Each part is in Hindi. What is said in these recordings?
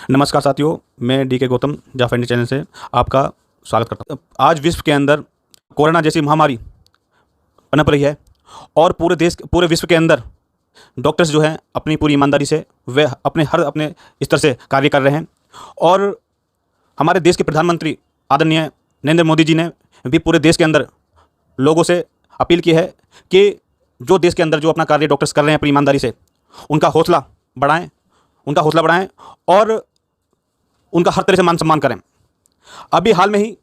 नमस्कार साथियों, मैं डी के गौतम जाफा इंडिया चैनल से आपका स्वागत करता हूँ। आज विश्व के अंदर कोरोना जैसी महामारी पनप रही है और पूरे विश्व के अंदर डॉक्टर्स जो हैं अपनी पूरी ईमानदारी से वे अपने स्तर से कार्य कर रहे हैं। और हमारे देश के प्रधानमंत्री आदरणीय नरेंद्र मोदी जी ने भी पूरे देश के अंदर लोगों से अपील की है कि जो देश के अंदर जो अपना कार्य डॉक्टर्स कर रहे हैं अपनी ईमानदारी से, उनका हौसला बढ़ाएं और उनका हर तरह से मान सम्मान करें। अभी हाल में ही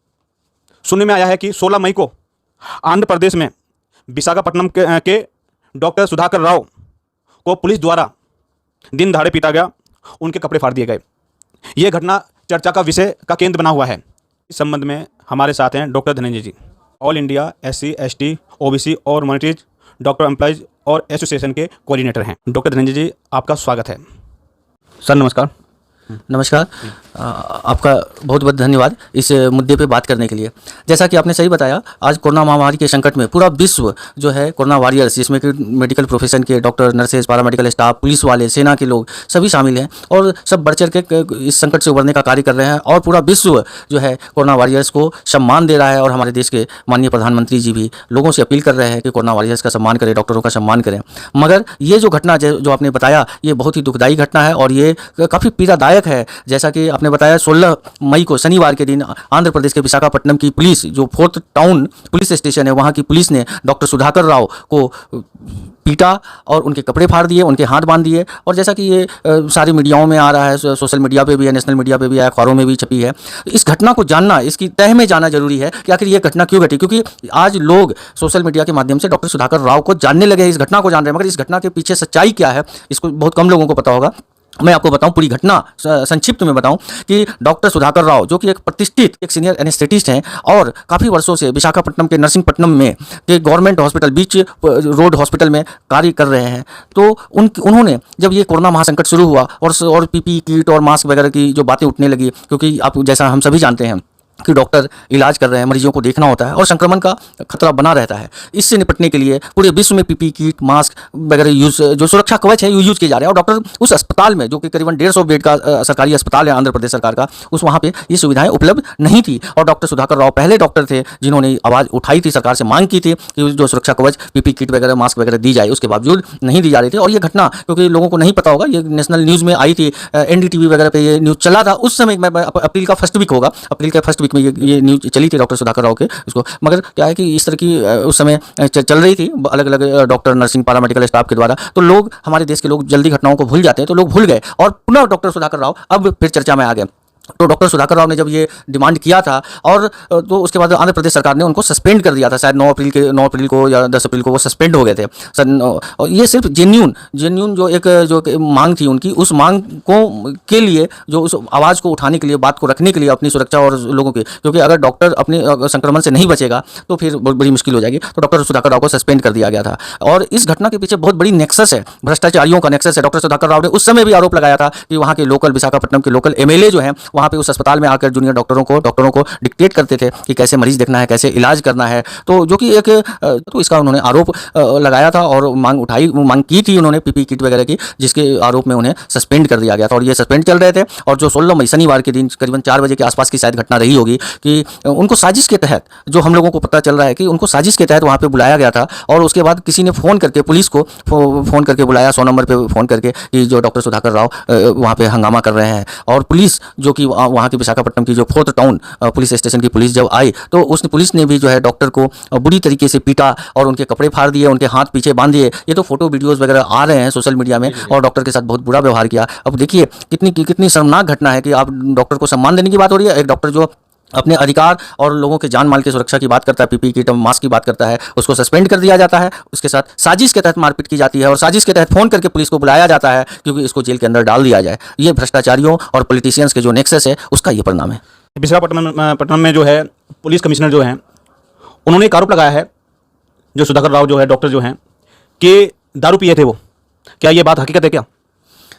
सुनने में आया है कि 16 मई को आंध्र प्रदेश में विशाखापट्टनम के डॉक्टर सुधाकर राव को पुलिस द्वारा दिन दहाड़े पीटा गया, उनके कपड़े फाड़ दिए गए। ये घटना चर्चा का विषय का केंद्र बना हुआ है। इस संबंध में हमारे साथ हैं doctor Dhananjay ji, all India SC ST OBC और माइनॉरिटीज डॉक्टर एम्प्लॉयज और एसोसिएशन के कोऑर्डिनेटर हैं। डॉक्टर धनंजय जी, आपका स्वागत है। सर नमस्कार। नमस्कार। आपका बहुत बहुत धन्यवाद इस मुद्दे पे बात करने के लिए। जैसा कि आपने सही बताया, आज कोरोना महामारी के संकट में पूरा विश्व जो है कोरोना वॉरियर्स, जिसमें कि मेडिकल प्रोफेशन के doctor, nurses, paramedical staff, police वाले, सेना के लोग सभी शामिल हैं और सब बढ़ चढ़ के इस संकट से उबरने का कार्य कर रहे हैं। और पूरा विश्व जो है कोरोना वॉरियर्स को सम्मान दे रहा है और हमारे देश के माननीय प्रधानमंत्री जी भी लोगों से अपील कर रहे हैं कि कोरोना वॉरियर्स का सम्मान करें, डॉक्टरों का सम्मान करें। मगर ये जो घटना जो आपने बताया, ये बहुत ही दुखदायी घटना है और ये काफ़ी पीड़ादायक है। जैसा कि आपने बताया, 16 मई को शनिवार के दिन आंध्र प्रदेश के विशाखापट्टनम की पुलिस, जो 4th टाउन पुलिस स्टेशन है, वहाँ की पुलिस ने डॉक्टर सुधाकर राव को पीटा और उनके कपड़े फाड़ दिए, उनके हाथ बांध दिए। और जैसा कि ये सारी मीडियाओं में आ रहा है, सोशल मीडिया पे भी है, नेशनल मीडिया पे भी है, अखबारों में भी छपी है। इस घटना को जानना, इसकी तह में जाना जरूरी है कि आखिर ये घटना क्यों घटी। क्योंकि आज लोग सोशल मीडिया के माध्यम से डॉक्टर सुधाकर राव को जानने लगे हैं, इस घटना को जान रहे हैं, मगर इस घटना के पीछे सच्चाई क्या है इसको बहुत कम लोगों को पता होगा। मैं आपको बताऊं, पूरी घटना संक्षिप्त में बताऊं कि डॉक्टर सुधाकर राव, जो कि एक प्रतिष्ठित एक सीनियर एनेस्थेटिस्ट हैं और काफ़ी वर्षों से विशाखापट्टनम के नरसिंहपट्टनम में के गवर्नमेंट हॉस्पिटल, बीच रोड हॉस्पिटल में कार्य कर रहे हैं। तो उन्होंने जब ये कोरोना महासंकट शुरू हुआ और PPE किट और मास्क वगैरह की जो बातें उठने लगी, क्योंकि आप जैसा हम सभी जानते हैं कि डॉक्टर इलाज कर रहे हैं, मरीजों को देखना होता है और संक्रमण का खतरा बना रहता है। इससे निपटने के लिए पूरे विश्व में PPE किट, मास्क वगैरह जो सुरक्षा कवच है यूज किए जा रहे हैं। और डॉक्टर उस अस्पताल में, जो कि करीबन 150 बेड का सरकारी अस्पताल है आंध्र प्रदेश सरकार का, वहाँ पे ये सुविधाएं उपलब्ध नहीं थी। और डॉक्टर सुधाकर राव पहले डॉक्टर थे जिन्होंने आवाज़ उठाई थी, सरकार से मांग की थी कि जो सुरक्षा कवच, PPE किट वगैरह, मास्क वगैरह दी जाए। उसके बावजूद नहीं दी जा रही थी। और ये घटना, क्योंकि लोगों को नहीं पता होगा, ये नेशनल न्यूज़ में आई थी, NDTV वगैरह पे ये न्यूज़ चला था उस समय। अप्रैल का फर्स्ट वीक होगा, अप्रैल के फर्स्ट वीक में ये न्यूज़ चली थी डॉक्टर सुधाकर राव के उसको। मगर क्या है कि इस तरह की उस समय चल रही थी अलग अलग डॉक्टर, नर्सिंग, पैरामेडिकल स्टाफ के द्वारा, तो लोग, हमारे देश के लोग जल्दी घटनाओं को भूल जाते हैं, तो लोग भूल गए और पुनः डॉक्टर सुधाकर राव अब फिर चर्चा में आ गए। तो डॉक्टर सुधाकर राव ने जब ये डिमांड किया था और तो उसके बाद आंध्र प्रदेश सरकार ने उनको सस्पेंड कर दिया था। शायद 9 अप्रैल को या 10 अप्रैल को वो सस्पेंड हो गए थे। और ये सिर्फ जेन्यून जो मांग थी उनकी, उस मांग को के लिए, जो उस आवाज़ को उठाने के लिए, बात को रखने के लिए, अपनी सुरक्षा और लोगों की, क्योंकि अगर डॉक्टर अपने संक्रमण से नहीं बचेगा तो फिर बहुत बड़ी मुश्किल हो जाएगी। तो डॉक्टर सुधाकर राव को सस्पेंड कर दिया गया था। और इस घटना के पीछे बहुत बड़ी नेक्सस है, भ्रष्टाचारियों का नेक्सस है। डॉक्टर सुधाकर राव ने उस समय भी आरोप लगाया था कि वहाँ के लोकल, विशाखापट्टनम के लोकल MLA जो हैं, वहाँ पे उस अस्पताल में आकर जूनियर डॉक्टरों को डिक्टेट करते थे कि कैसे मरीज देखना है, कैसे इलाज करना है। तो जो कि तो इसका उन्होंने आरोप लगाया था और मांग की थी उन्होंने PPE किट वगैरह की, जिसके आरोप में उन्हें सस्पेंड कर दिया गया था। और ये सस्पेंड चल रहे थे। और जो 16 मई शनिवार के दिन करीबन 4 बजे के आसपास की शायद घटना रही होगी कि उनको साजिश के तहत, जो हम लोगों को पता चल रहा है कि उनको साजिश के तहत वहाँ पर बुलाया गया था। और उसके बाद किसी ने फ़ोन करके, पुलिस को फ़ोन करके बुलाया, 100 नंबर पर फ़ोन करके, कि जो डॉक्टर सुधाकर राव वहाँ पर हंगामा कर रहे हैं। और पुलिस, जो कि वहाँ की विशाखापट्टनम की जो 4th टाउन पुलिस स्टेशन की पुलिस जब आई, तो उस पुलिस ने भी जो है डॉक्टर को बुरी तरीके से पीटा और उनके कपड़े फाड़ दिए, उनके हाथ पीछे बांध दिए। ये तो फोटो वीडियोस वगैरह आ रहे हैं सोशल मीडिया में। और डॉक्टर के साथ बहुत बुरा व्यवहार किया। अब देखिए कितनी शर्मनाक घटना है कि आप डॉक्टर को सम्मान देने की बात हो रही है। एक डॉक्टर जो अपने अधिकार और लोगों के जान माल की सुरक्षा की बात करता है, PPE किट, मास्क की बात करता है, उसको सस्पेंड कर दिया जाता है। उसके साथ साजिश के तहत मारपीट की जाती है और साजिश के तहत फ़ोन करके पुलिस को बुलाया जाता है क्योंकि इसको जेल के अंदर डाल दिया जाए। ये भ्रष्टाचारियों और पॉलिटिशियंस के जो नेक्सस है, उसका ये परिणाम है। विशाखापट्टनम में जो है पुलिस कमिश्नर जो हैं, उन्होंने एक आरोप लगाया है, जो सुधाकर राव जो है, डॉक्टर जो हैं, कि दारू पिए थे वो। क्या ये बात हकीकत है क्या?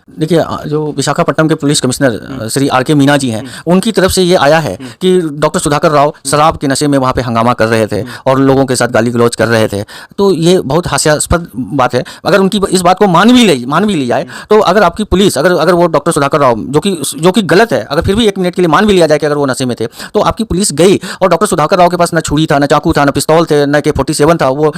देखिए जो विशाखापट्टनम के पुलिस कमिश्नर श्री आर के मीना जी हैं, उनकी तरफ से ये आया है कि डॉक्टर सुधाकर राव शराब के नशे में वहाँ पे हंगामा कर रहे थे और लोगों के साथ गाली गलौज कर रहे थे। तो ये बहुत हास्यास्पद बात है। अगर उनकी इस बात को मान भी ली जाए तो अगर आपकी पुलिस अगर वो डॉक्टर सुधाकर राव जो कि गलत है, अगर फिर भी 1 मिनट के लिए मान भी लिया जाए कि अगर वो नशे में थे, तो आपकी पुलिस गई और डॉक्टर सुधाकर राव के पास न छुरी था, न चाकू था, न पिस्तौल थे, न AK-47 था, वो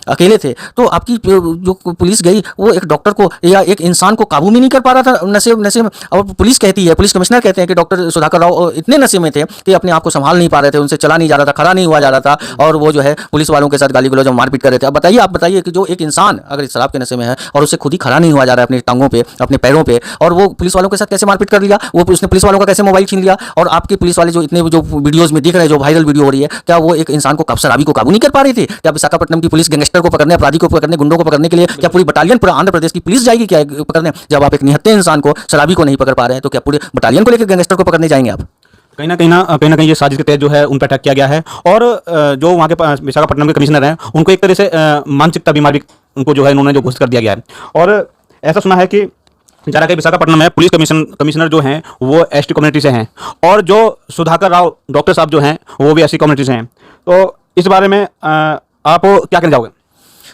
अकेले थे, तो आपकी जो पुलिस गई वो एक डॉक्टर को या एक इंसान को काबू में नहीं कर पा रहा था नशे में। और पुलिस कहती है, पुलिस कमिश्नर कहते हैं कि डॉक्टर सुधाकर राव इतने नशे में थे कि अपने आप को संभाल नहीं पा रहे थे, उनसे चला नहीं जा रहा था, खड़ा नहीं हुआ जा रहा था, और वो जो है पुलिस वालों के साथ गाली गलौज और मारपीट कर रहे थे। अब बताइए, आप बताइए कि जो एक इंसान अगर शराब के नशे में है और उससे खुद ही खड़ा नहीं हुआ जा रहा है अपनी टांगों पे, अपने पैरों पे, और वो पुलिस वालों के साथ कैसे मारपीट कर लिया, वो उसने पुलिस वालों का कैसे मोबाइल छीन लिया, और आपके पुलिस वाले जो इतने जो वीडियोज में दिख रहे हैं, जो वायरल वीडियो हो रही है, क्या वो एक इंसान को शराबी को काबू नहीं कर पा रही थी? क्या विशाखापट्टनम की पुलिस गैंगस्टर को पकड़ने, अपराधी को पकड़ने, गुंडों को पकड़ने के लिए क्या पूरी बटालियन, पूरा आंध्र प्रदेश की पुलिस जाएगी क्या पकड़ने? जब आप एक निहत्थे इंसान को, शराबी को नहीं पकड़ पा रहे हैं, तो क्या पूरे बटालियन को लेकर गैंगस्टर को पकड़ने जाएंगे आप? कहीं ना कहीं ये साजिश के तहत जो है उन पर अटैक किया गया है। और जो वहाँ के विशाखापट्टनम के कमिश्नर हैं, उनको एक तरह से मानसिकता बीमारी उनको जो है इन्होंने जो घोषित कर दिया गया है। और ऐसा सुना है कि जरा कि विशाखापट्टनम में पुलिस कमिश्नर जो हैं वो ST कम्युनिटी से हैं, और जो सुधाकर राव डॉक्टर साहब जो हैं वो भी SC कम्युनिटी से हैं। तो इस बारे में आप क्या कहना चाहोगे?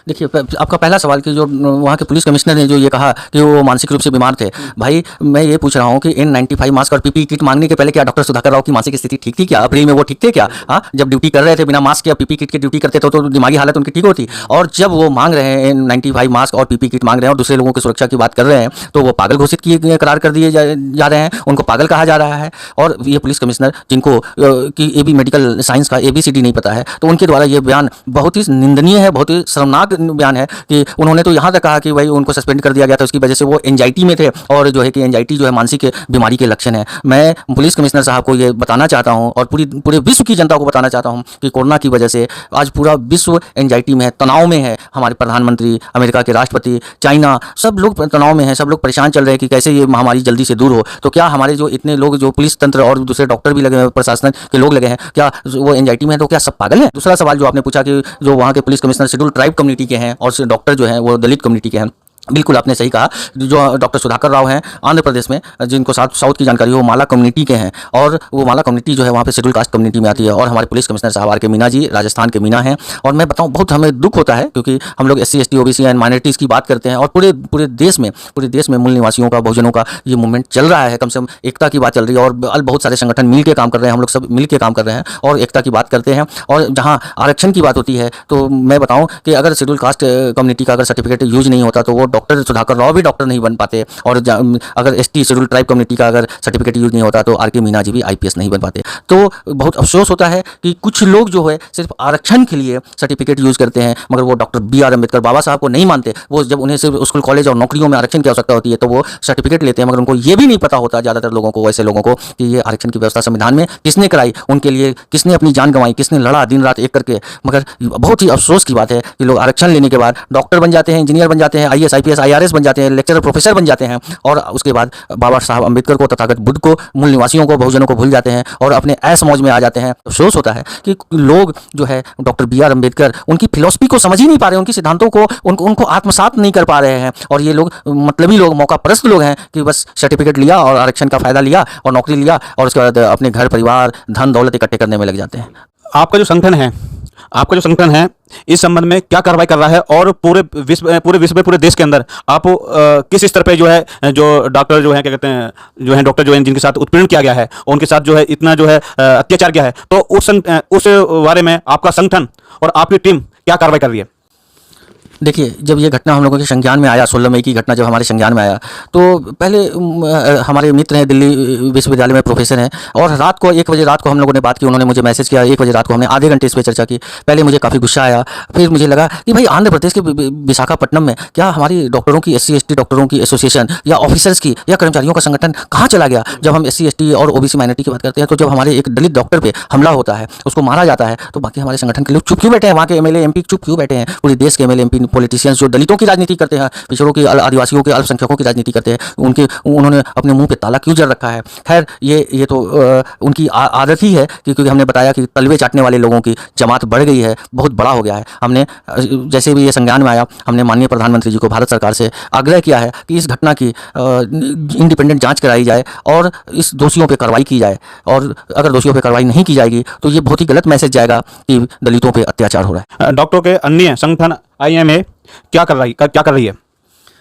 देखिए, आपका पहला सवाल कि जो वहाँ के पुलिस कमिश्नर ने जो ये कहा कि वो मानसिक रूप से बीमार थे, भाई मैं ये पूछ रहा हूँ कि N95 मास्क और PPE किट मांगने के पहले क्या डॉक्टर सुधाकर राव की मानसिक स्थिति ठीक थी क्या? अप्रैल में वो ठीक थे क्या? हाँ, जब ड्यूटी कर रहे थे बिना मास्क या PPE किट की ड्यूटी करते तो दिमागी हालत उनकी ठीक होती। और जब वो मांग रहे हैं N95 मास्क और PPE किट मांग रहे हैं और दूसरे लोगों की सुरक्षा की बात कर रहे हैं, तो वो पागल घोषित किए करार कर दिए जा रहे हैं, उनको पागल कहा जा रहा है। और ये पुलिस कमिश्नर जिनको कि AB मेडिकल साइंस का ABCD नहीं पता है, तो उनके द्वारा ये बयान बहुत ही निंदनीय है, बहुत ही शर्मनाक बयान है कि उन्होंने तो यहाँ तक कहा कि भाई उनको सस्पेंड कर दिया गया था उसकी वजह से वो एंजाइटी में थे, और जो है कि एंजाइटी जो है मानसिक बीमारी के लक्षण है। मैं पुलिस कमिश्नर साहब को ये बताना चाहता हूँ और पूरे विश्व की जनता को बताना चाहता हूँ कि कोरोना की वजह से आज पूरा विश्व एंजाइटी में है, तनाव में है। हमारे प्रधानमंत्री, अमेरिका के राष्ट्रपति, चाइना, सब लोग तनाव में हैं, सब लोग परेशान चल रहे हैं कि कैसे ये महामारी जल्दी से दूर हो। तो क्या हमारे जो इतने लोग जो पुलिस तंत्र और दूसरे डॉक्टर भी लगे हैं, प्रशासन के लोग लगे हैं, क्या वो एंजाइटी में है? तो क्या सब पागल हैं? दूसरा सवाल जो आपने पूछा कि जो वहाँ के police commissioner schedule tribe community के हैं और डॉक्टर जो है वो दलित कम्युनिटी के हैं, बिल्कुल आपने सही कहा। जो डॉक्टर सुधाकर राव हैं आंध्र प्रदेश में, जिनको साउथ की जानकारी हो, माला कम्युनिटी के हैं, और वो माला कम्युनिटी जो है वहाँ पे शेड्यूल कास्ट कम्युनिटी में आती है। और हमारे पुलिस कमिश्नर साहब RK मीना जी राजस्थान के मीना हैं। और मैं बताऊँ, बहुत हमें दुख होता है क्योंकि हम लोग SC ST OBC and minorities की बात करते हैं, और पूरे देश में मूल निवासियों का, बहुजनों का ये मूवमेंट चल रहा है। कम से कम एकता की बात चल रही है, और बहुत सारे संगठन मिल के काम कर रहे हैं, हम लोग सब मिल के काम कर रहे हैं और एकता की बात करते हैं। और जहाँ आरक्षण की बात होती है, तो मैं बताऊँ कि अगर शेड्यूल कास्ट कम्युनिटी का अगर सर्टिफिकेट यूज नहीं होता तो वो डॉक्टर सुधाकर राव भी डॉक्टर नहीं बन पाते, और अगर ST शेड्यूल ट्राइब कम्युनिटी का अगर सर्टिफिकेट यूज नहीं होता तो RK मीना जी भी IPS नहीं बन पाते। तो बहुत अफसोस होता है कि कुछ लोग जो है सिर्फ आरक्षण के लिए सर्टिफिकेट यूज करते हैं, मगर वो डॉक्टर BR अम्बेडकर बाबा साहब को नहीं मानते। वो जब उन्हें सिर्फ स्कूल, कॉलेज और नौकरियों में आरक्षण की आवश्यकता होती है तो वो सर्टिफिकेट लेते हैं, मगर उनको ये भी नहीं पता होता, ज़्यादातर लोगों को, वैसे लोगों को, कि ये आरक्षण की व्यवस्था संविधान में किसने कराई, उनके लिए किसने अपनी जान गंवाई, किसने लड़ा दिन रात एक करके। मगर बहुत ही अफसोस की बात है कि लोग आरक्षण लेने के बाद डॉक्टर बन जाते हैं, इंजीनियर बन जाते हैं, IAS IPS IRS बन जाते हैं, लेक्चरर प्रोफेसर बन जाते हैं, और उसके बाद बाबा साहब अम्बेडकर को, तथागत बुद्ध को, मूल निवासियों को, बहुजनों को भूल जाते हैं और अपने ऐश मौज में आ जाते हैं। अफसोस होता है कि लोग जो है डॉक्टर BR अम्बेडकर, उनकी फिलॉसफी को समझ ही नहीं पा रहे, उनकी सिद्धांतों को उनको आत्मसात नहीं कर पा रहे हैं। और ये लोग मतलबी लोग, मौका परस्त लोग हैं कि बस सर्टिफिकेट लिया और आरक्षण का फायदा लिया और नौकरी लिया, और उसके बाद अपने घर परिवार, धन दौलत इकट्ठे करने में लग जाते हैं। आपका जो संगठन है इस संबंध में क्या कार्रवाई कर रहा है, और पूरे विश्व में, पूरे देश के अंदर आप किस स्तर पे जो है, जो डॉक्टर जो है, क्या कहते हैं, जो है डॉक्टर जो है जिनके साथ उत्पीड़न किया गया है, उनके साथ जो है इतना जो है अत्याचार किया है, तो उस बारे में आपका संगठन और आपकी टीम क्या कार्रवाई कर रही है? देखिए, जब ये घटना हम लोगों के संज्ञान में आया, 16 मई की घटना जब हमारे संज्ञान में आया, तो पहले हमारे मित्र हैं, दिल्ली विश्वविद्यालय में प्रोफेसर हैं, और रात को 1 बजे रात को हम लोगों ने बात की, उन्होंने मुझे मैसेज किया। 1 बजे रात को हमने आधे घंटे इस पर चर्चा की। पहले मुझे काफ़ी गुस्सा आया, फिर मुझे लगा कि भाई आंध्र प्रदेश के विशाखापट्टनम में क्या हमारी डॉक्टरों की, SC ST डॉक्टरों की एसोसिएशन या ऑफिसर्स की या कर्मचारियों का संगठन कहाँ चला गया? जब हम SC ST और OBC माइनॉरिटी की बात करते हैं, तो जब हमारे एक दलित डॉक्टर पर हमला होता है, उसको मारा जाता है, तो बाकी हमारे संगठन के लोग चुप क्यों बैठे हैं? वहाँ के MLA MP चुप क्यों बैठे हैं? पूरे देश के MLA MP पॉलिटिशियंस जो दलितों की राजनीति करते हैं, पिछड़ों की, आदिवासियों के, अल्पसंख्यकों की राजनीति करते हैं, उन्होंने अपने मुंह पे ताला क्यों जड़ रखा है। खैर ये तो उनकी आदत ही है, क्योंकि हमने बताया कि तलवे चाटने वाले लोगों की जमात बढ़ गई है, बहुत बड़ा हो गया है। हमने जैसे भी ये संज्ञान में आया, हमने माननीय प्रधानमंत्री जी को, भारत सरकार से आग्रह किया है कि इस घटना की इंडिपेंडेंट जांच कराई जाए और इस दोषियों पे कार्रवाई की जाए। और अगर दोषियों पे कार्रवाई नहीं की जाएगी तो ये बहुत ही गलत मैसेज जाएगा कि दलितों पे अत्याचार हो रहा है। डॉक्टरों के अन्य संगठन IMA क्या कर रही है?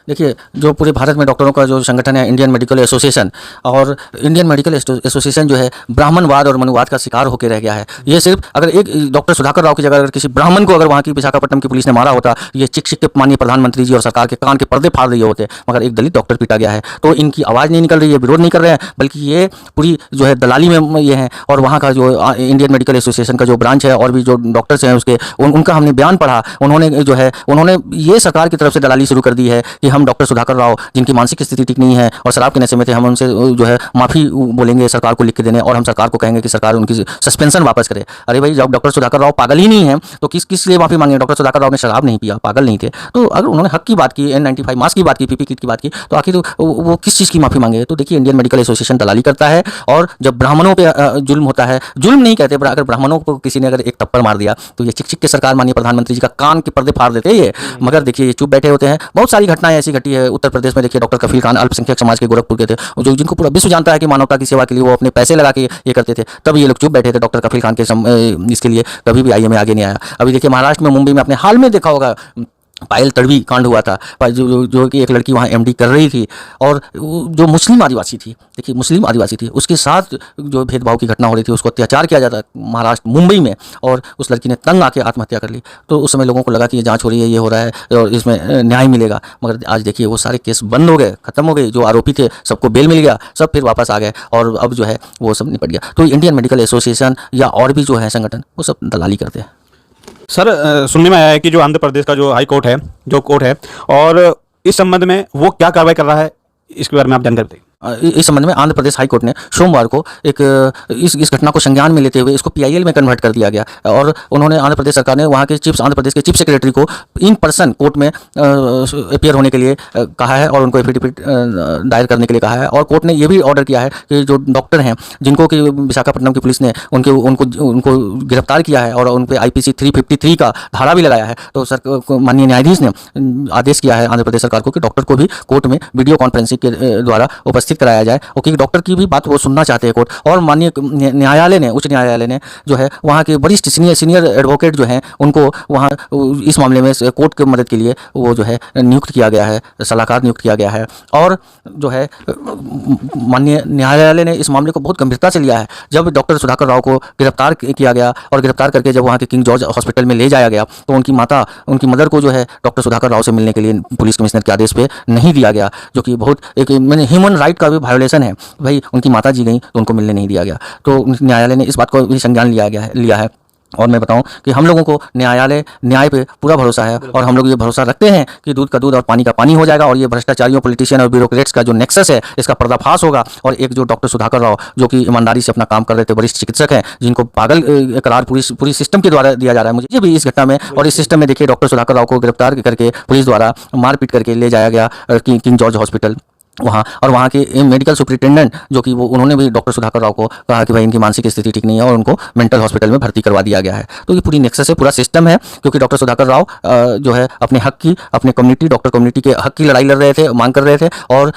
देखिए, जो पूरे भारत में डॉक्टरों का जो संगठन है, इंडियन मेडिकल एसोसिएशन, और इंडियन मेडिकल एसोसिएशन जो है ब्राह्मणवाद और मनुवाद का शिकार होकर रह गया है। ये सिर्फ अगर एक डॉक्टर सुधाकर राव की जगह अगर किसी ब्राह्मण को अगर वहाँ की विशाखापट्टनम की पुलिस ने मारा होता, ये चिक चिक के माननीय प्रधानमंत्री जी और सरकार के कान के पर्दे फाड़ दिए होते, मगर एक दलित डॉक्टर पीटा गया है तो इनकी आवाज़ नहीं निकल रही है, विरोध नहीं कर रहे हैं, बल्कि ये पूरी जो है दलाली में ये है। और वहाँ का जो इंडियन मेडिकल एसोसिएशन का जो ब्रांच है और भी जो डॉक्टर्स हैं उसके, उनका हमने बयान पढ़ा। उन्होंने ये सरकार की तरफ से दलाली शुरू कर दी है कि हम डॉक्टर सुधाकर राव, जिनकी मानसिक स्थिति ठीक नहीं है और शराब के नशे में थे, हम उनसे जो है माफ़ी बोलेंगे सरकार को लिख के देने, और हम सरकार को कहेंगे कि सरकार उनकी सस्पेंशन वापस करे। अरे भाई, जब डॉक्टर सुधाकर राव पागल ही नहीं है तो किस लिए माफ़ी मांगे? डॉक्टर सुधाकर राव ने शराब नहीं पिया, पागल नहीं थे। तो अगर उन्होंने हक की बात की, N95 मास्क की बात की, PP किट की बात की, तो आखिर वो किस चीज़ की माफ़ी मांगे? तो देखिए, इंडियन मेडिकल एसोसिएशन दलाली करता है। और जब ब्राह्मणों पर जुल्म होता है, जुल्म नहीं कहते, अगर ब्राह्मणों को किसी ने अगर एक थप्पड़ मार दिया तो ये चिक चिक के सरकार माननीय प्रधानमंत्री जी का कान के पर्दे फाड़ देते हैं ये। मगर देखिए, ये चुप बैठे होते हैं। बहुत सारी घटनाएं ऐसी घटी है उत्तर प्रदेश में। देखिए, डॉक्टर कफील खान अल्पसंख्यक समाज के गोरखपुर के थे, जो जिनको पूरा विश्व जानता है कि मानवता की सेवा के लिए वो अपने पैसे लगा के ये करते थे, तब ये लोग चुप बैठे थे। डॉक्टर कफील खान के इसके लिए कभी भी IMA आगे नहीं आया। अभी देखिए, महाराष्ट्र में, मुंबई में आपने हाल में देखा होगा, पायल तड़वी कांड हुआ था, जो कि एक लड़की वहाँ MD कर रही थी और जो मुस्लिम आदिवासी थी, देखिए मुस्लिम आदिवासी थी, उसके साथ जो भेदभाव की घटना हो रही थी, उसको अत्याचार किया जाता महाराष्ट्र मुंबई में, और उस लड़की ने तंग आके आत्महत्या कर ली। तो उस समय लोगों को लगा कि ये जांच हो रही है, ये हो रहा है और इसमें न्याय मिलेगा। मगर आज देखिए, वो सारे केस बंद हो गए, खत्म हो गए। जो आरोपी थे सबको बेल मिल गया, सब फिर वापस आ गए और अब जो है वो सब निपट गया। तो इंडियन मेडिकल एसोसिएशन या और भी जो है संगठन, वो सब दलाली करते हैं। सर, सुनने में आया है कि जो आंध्र प्रदेश का जो हाई कोर्ट है, जो कोर्ट है, और इस संबंध में वो क्या कार्रवाई कर रहा है, इसके बारे में आप जानकारी दें। इस संबंध में आंध्र प्रदेश हाई कोर्ट ने सोमवार को एक इस घटना को संज्ञान में लेते हुए इसको PIL में कन्वर्ट कर दिया गया। और उन्होंने, आंध्र प्रदेश सरकार ने वहाँ के आंध्र प्रदेश के चीफ सेक्रेटरी को इन पर्सन कोर्ट में अपीयर होने के लिए कहा है और उनको एफिडेविट दायर करने के लिए कहा है। और कोर्ट ने ये भी ऑर्डर किया है कि जो डॉक्टर हैं, जिनको कि विशाखापट्टनम की पुलिस ने उनको गिरफ्तार किया है और उन पर IPC 353 का धारा भी लगाया है, तो माननीय न्यायाधीश ने आदेश किया है आंध्र प्रदेश सरकार को कि डॉक्टर को भी कोर्ट में वीडियो कॉन्फ्रेंसिंग के द्वारा उपस्थित कराया जाए, और क्योंकि डॉक्टर की भी बात वो सुनना चाहते हैं कोर्ट। और माननीय न्यायालय ने, उच्च न्यायालय ने जो है वहाँ के वरिष्ठ सीनियर एडवोकेट जो हैं, उनको वहाँ इस मामले में कोर्ट की मदद के लिए वो जो है नियुक्त किया गया है, सलाहकार नियुक्त किया गया है। और जो है माननीय न्यायालय ने इस मामले को बहुत गंभीरता से लिया है। जब डॉक्टर सुधाकर राव को गिरफ्तार किया गया और गिरफ्तार करके जब वहाँ के किंग जॉर्ज हॉस्पिटल में ले जाया गया, तो उनकी मदर को जो है डॉक्टर सुधाकर राव से मिलने के लिए पुलिस कमिश्नर के आदेश पे नहीं दिया गया, जो कि बहुत एक ह्यूमन राइट का भी वायोलेशन है। भाई, उनकी माता जी गई तो उनको मिलने नहीं दिया गया। तो न्यायालय ने इस बात को भी संज्ञान लिया है। और मैं बताऊं कि हम लोगों को न्याय पे पूरा भरोसा है, और हम लोग ये भरोसा रखते हैं कि दूध का दूध और पानी का पानी हो जाएगा, और ये भ्रष्टाचारियों, पॉलिटिशियन और ब्यूरोक्रेट्स का जो नेक्सस है, इसका पर्दाफाश होगा। और एक जो डॉक्टर सुधाकर राव, जो कि ईमानदारी से अपना काम कर रहे थे, वरिष्ठ चिकित्सक हैं, जिनको पागल करार पूरी सिस्टम के द्वारा दिया जा रहा है, मुझे भी इस घटना में और इस सिस्टम में देखिए, डॉक्टर सुधाकर राव को गिरफ्तार करके पुलिस द्वारा मारपीट करके ले जाया गया किंग जॉर्ज हॉस्पिटल वहाँ। और वहाँ के मेडिकल सुपरिटेंडेंट, जो कि उन्होंने भी डॉक्टर सुधाकर राव को कहा कि भाई इनकी मानसिक स्थिति ठीक नहीं है, और उनको मेंटल हॉस्पिटल में भर्ती करवा दिया गया है। तो ये पूरी नेक्सस है, पूरा सिस्टम है, क्योंकि डॉक्टर सुधाकर राव जो है अपने हक की, अपने डॉक्टर कम्युनिटी के हक की लड़ाई लड़ रहे थे, मांग कर रहे थे। और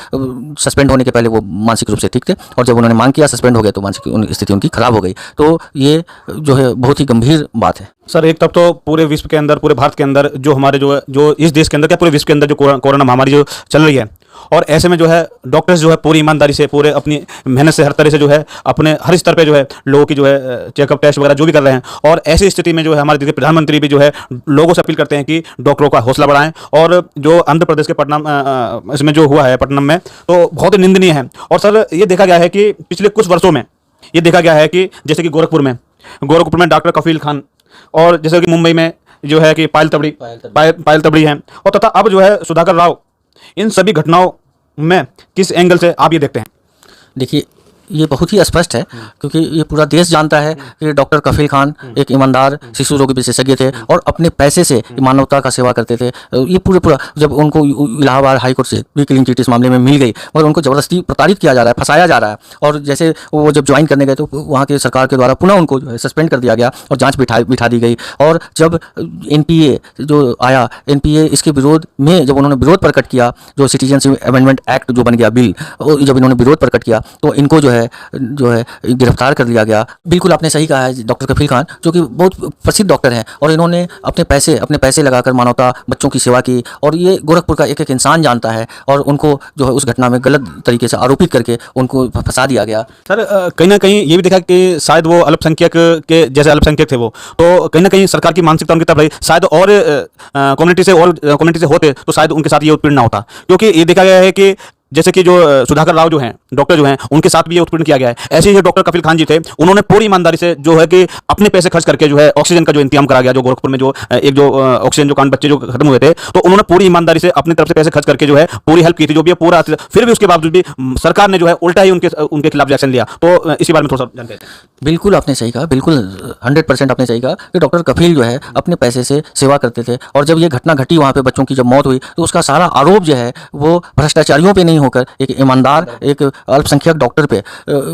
सस्पेंड होने के पहले वो मानसिक रूप से ठीक थे, और जब उन्होंने मांग किया, सस्पेंड हो गए, तो मानसिक स्थिति उनकी खराब हो गई। तो ये जो है बहुत ही गंभीर बात है। सर, एक तब तो पूरे विश्व के अंदर, पूरे भारत के अंदर, जो हमारे जो इस देश के अंदर, क्या पूरे विश्व के अंदर जो कोरोना महामारी जो चल रही है, और ऐसे में जो है डॉक्टर्स जो है पूरी ईमानदारी से, पूरे अपनी मेहनत से, हर तरह से जो है अपने हर स्तर पे जो है लोगों की जो है चेकअप टेस्ट वगैरह जो भी कर रहे हैं। और ऐसी स्थिति में जो है हमारे प्रधानमंत्री भी जो है लोगों से अपील करते हैं कि डॉक्टरों का हौसला बढ़ाएं। और जो आंध्र प्रदेश के पटनम इसमें जो हुआ है, पटनम में, तो बहुत ही निंदनीय है। और सर, ये देखा गया है कि पिछले कुछ वर्षों में ये देखा गया है कि जैसे कि गोरखपुर में डॉक्टर कफील खान, और जैसे कि मुंबई में जो है कि पायल तबड़ी हैं, और तथा अब जो है सुधाकर राव, इन सभी घटनाओं में किस एंगल से आप ये देखते हैं? देखिए, ये बहुत ही स्पष्ट है, क्योंकि ये पूरा देश जानता है कि डॉक्टर कफील खान एक ईमानदार शिशु रोग विशेषज्ञ थे और अपने पैसे से मानवता का सेवा करते थे। ये पूरा जब उनको इलाहाबाद हाई कोर्ट से भी क्लीन चिट इस मामले में मिल गई, और उनको ज़बरदस्ती प्रताड़ित किया जा रहा है, फंसाया जा रहा है, और जैसे वो जब ज्वाइन करने गए तो वहाँ के सरकार के द्वारा पुनः उनको जो है सस्पेंड कर दिया गया और जाँच बिठा दी गई। और जब NPA जो आया, NPA इसके विरोध में जब उन्होंने विरोध प्रकट किया, जो सिटीजनशिप अमेंडमेंट एक्ट जो बन गया बिल, जब इन्होंने विरोध प्रकट किया तो इनको जो है गिरफ्तार कर लिया गया। बिल्कुल आपने सही कहा है, डॉक्टर कफील खान जो कि बहुत प्रसिद्ध डॉक्टर हैं, और इन्होंने अपने पैसे लगाकर मानवता बच्चों की सेवा की, और ये गोरखपुर का एक इंसान जानता है, और उनको जो है उस घटना में गलत तरीके से आरोपित करके उनको फंसा दिया गया। सर कहीं ना कहीं ये भी देखा कि शायद वो अल्पसंख्यक के जैसे अल्पसंख्यक थे वो, तो कहीं ना कहीं सरकार की मानसिकता उनकी तरफ रही, शायद और कम्युनिटी से होते तो शायद उनके साथ ये उत्पीड़न ना होता। क्योंकि ये देखा गया है कि जैसे कि जो सुधाकर राव जो हैं डॉक्टर जो हैं उनके साथ भी ये उत्पीड़न किया गया है। ऐसे ही जो डॉक्टर कफील खान जी थे, उन्होंने पूरी ईमानदारी से जो है कि अपने पैसे खर्च करके जो है ऑक्सीजन का जो इंतजाम करा गया, जो गोरखपुर में जो ऑक्सीजन जो कान बच्चे जो खत्म हुए थे, तो उन्होंने पूरी ईमानदारी से अपनी तरफ से पैसे खर्च करके जो है पूरी हेल्प की थी, जो भी पूरा। फिर भी उसके बावजूद भी सरकार ने जो है उल्टा ही उनके खिलाफ एक्शन लिया। तो इसी बारे में थोड़ा सा जानकारी दें। बिल्कुल आपने सही कहा, बिल्कुल 100% आपने सही कहा कि डॉक्टर कफील जो है अपने पैसे से सेवा करते थे, और जब ये घटना घटी वहाँ पे बच्चों की जब मौत हुई तो उसका सारा आरोप जो है वो भ्रष्टाचारियों पे नहीं होकर एक ईमानदार एक अल्पसंख्यक डॉक्टर पे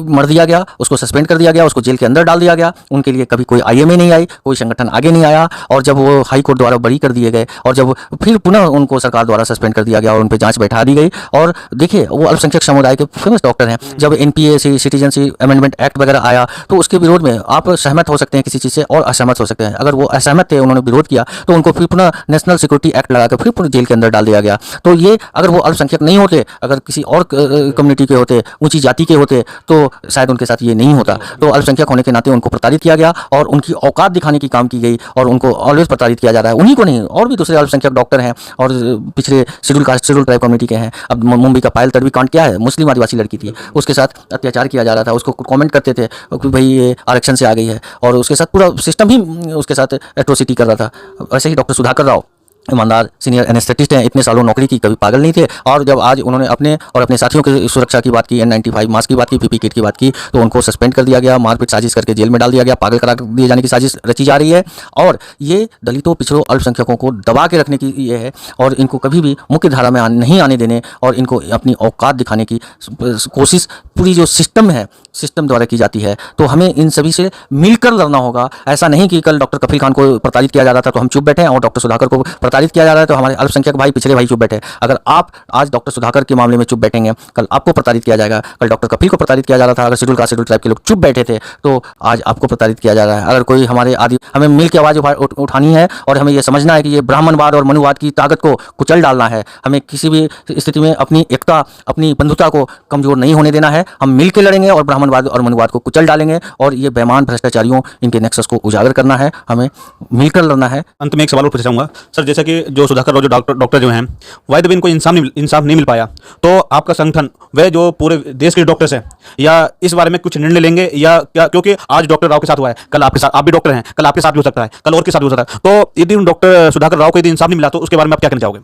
मर दिया गया, उसको सस्पेंड कर दिया गया, उसको जेल के अंदर डाल दिया गया। उनके लिए कभी कोई IMA नहीं आई, कोई संगठन आगे नहीं आया, और जब वो हाई कोर्ट द्वारा बरी कर दिए गए और जब फिर पुनः उनको सरकार द्वारा सस्पेंड कर दिया गया और उन पर जाँच बैठा दी गई। और देखिए वो अल्पसंख्यक समुदाय के फेमस डॉक्टर हैं। जब NPA सिटीजनशिप अमेंडमेंट एक्ट वगैरह आया तो उसके विरोध में आप सहमत हो सकते हैं किसी चीज़ से और असहमत हो सकते हैं। अगर वो असहमत थे, उन्होंने विरोध किया, तो उनको फिर पुनः नेशनल सिक्योरिटी एक्ट लगाकर फिर पुनः जेल के अंदर डाल दिया गया। तो ये अगर वो अल्पसंख्यक नहीं होते, अगर किसी और कम्युनिटी के होते, ऊंची जाति के होते, तो शायद उनके साथ ये नहीं होता। तो अल्पसंख्यक होने के नाते उनको प्रताड़ित किया गया और उनकी औकात दिखाने की काम की गई, और उनको ऑलवेज प्रताड़ित किया जा रहा है। उन्हीं को नहीं, और भी दूसरे अल्पसंख्यक डॉक्टर हैं और पिछले schedule caste schedule tribe community के हैं। अब मुंबई का पायल तड़वी कांड क्या है, मुस्लिम आदिवासी लड़की थी, उसके साथ अत्याचार किया जा रहा था, उसको कमेंट करते थे कि भाई ये आरक्षण से आ गई है, और उसके साथ पूरा सिस्टम ही उसके साथ एट्रोसिटी कर रहा था। ऐसे ही डॉक्टर सुधाकर राव ईमानदार सीनियर एनेस्थेटिस्ट हैं, इतने सालों नौकरी की, कभी पागल नहीं थे। और जब आज उन्होंने अपने और अपने साथियों की सुरक्षा की बात की, N95 मास्क की बात की, PP किट की बात की, तो उनको सस्पेंड कर दिया गया, मारपीट साजिश करके जेल में डाल दिया गया, पागल करा दिए जाने की साजिश रची जा रही है। और ये दलितों, पिछड़ों, अल्पसंख्यकों को दबा के रखने की ये है, और इनको कभी भी मुख्य धारा में नहीं आने देने और इनको अपनी औकात दिखाने की कोशिश पूरी जो सिस्टम है, सिस्टम द्वारा की जाती है। तो हमें इन सभी से मिलकर लड़ना होगा। ऐसा नहीं कि कल डॉक्टर कफील खान को प्रताड़ित किया जा रहा था तो हम चुप बैठे हैं, और डॉक्टर सुधाकर को प्रताड़ित किया जा रहा है तो हमारे अल्पसंख्यक भाई, पिछड़े भाई चुप बैठे। अगर आप आज डॉक्टर सुधाकर के मामले में चुप बैठेंगे, कल आपको प्रताड़ित किया जाएगा। कल डॉक्टर कफील को प्रताड़ित किया जा रहा था, अगर शेड्यूल कास्ट शेड्यूल ट्राइब के लोग चुप बैठे थे, तो आज आपको प्रताड़ित किया जा रहा है। अगर कोई हमारे हमें मिल के आवाज़ उठानी है, और हमें यह समझना है कि ये ब्राह्मणवाद और मनुवाद की ताकत को कुचल डालना है। हमें किसी भी स्थिति में अपनी एकता, अपनी बंधुता को कमजोर नहीं होने देना है। हम मिल के लड़ेंगे और ब्राह्मणवाद और मनुवाद को कुचल डालेंगे, और ये बेईमान भ्रष्टाचारियों, इनके नेक्सस को उजागर करना है। हमें मिलकर लड़ना है। अंत में एक सवाल और पूछना चाहूँगा सर, जैसे कि जो सुधाकर राव जो डॉक्टर जो हैं, वायद भी इनको इंसाफ नहीं मिल पाया, तो आपका संगठन वह जो पूरे देश के डॉक्टर्स हैं, या इस बारे में कुछ निर्णय लेंगे या क्या? क्योंकि आज डॉक्टर राव के साथ हुआ है, कल आपके साथ, आप भी डॉक्टर हैं, कल आपके साथ भी हो सकता है, कल और के साथ भी हो सकता है। तो यदि डॉक्टर सुधाकर राव को यदि इंसाफ नहीं मिला तो उसके बारे में आप क्या कहना चाहोगे?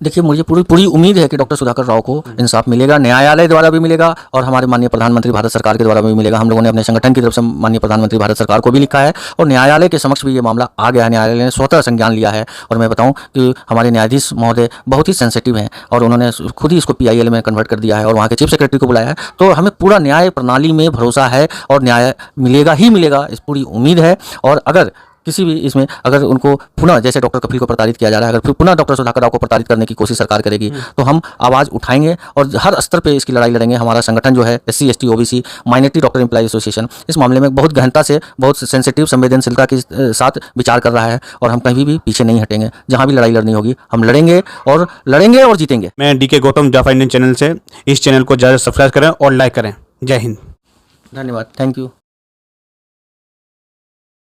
देखिए, मुझे पूरी उम्मीद है कि डॉक्टर सुधाकर राव को इंसाफ मिलेगा, न्यायालय द्वारा भी मिलेगा और हमारे माननीय प्रधानमंत्री भारत सरकार के द्वारा भी मिलेगा। हम लोगों ने अपने संगठन की तरफ से माननीय प्रधानमंत्री भारत सरकार को भी लिखा है, और न्यायालय के समक्ष भी ये मामला आ गया है। न्यायालय ने स्वतः संज्ञान लिया है, और मैं बताऊं कि हमारे न्यायाधीश महोदय बहुत ही सेंसिटिव हैं, और उन्होंने खुद ही इसको PIL में कन्वर्ट कर दिया है, और वहाँ के चीफ सेक्रेटरी को बुलाया है। तो हमें पूरा न्याय प्रणाली में भरोसा है, और न्याय मिलेगा ही मिलेगा, इस पूरी उम्मीद है। और अगर किसी भी इसमें अगर उनको पुनः, जैसे डॉक्टर कफील को प्रताड़ित किया जा रहा है, अगर फिर पुनः डॉक्टर सुधाकर राव को प्रताड़ित करने की कोशिश सरकार करेगी, तो हम आवाज़ उठाएंगे और हर स्तर पे इसकी लड़ाई लड़ेंगे। हमारा संगठन जो है SC ST OBC minority doctor employ association इस मामले में बहुत गहनता से, बहुत सेंसिटिव, संवेदनशीलता के साथ विचार कर रहा है, और हम कहीं भी पीछे नहीं हटेंगे। जहाँ भी लड़ाई लड़नी होगी हम लड़ेंगे और जीतेंगे। मैं DK गौतम जाफा इंडियन चैनल से, इस चैनल को ज़्यादा सब्सक्राइब करें और लाइक करें। जय हिंद। धन्यवाद। Thank you.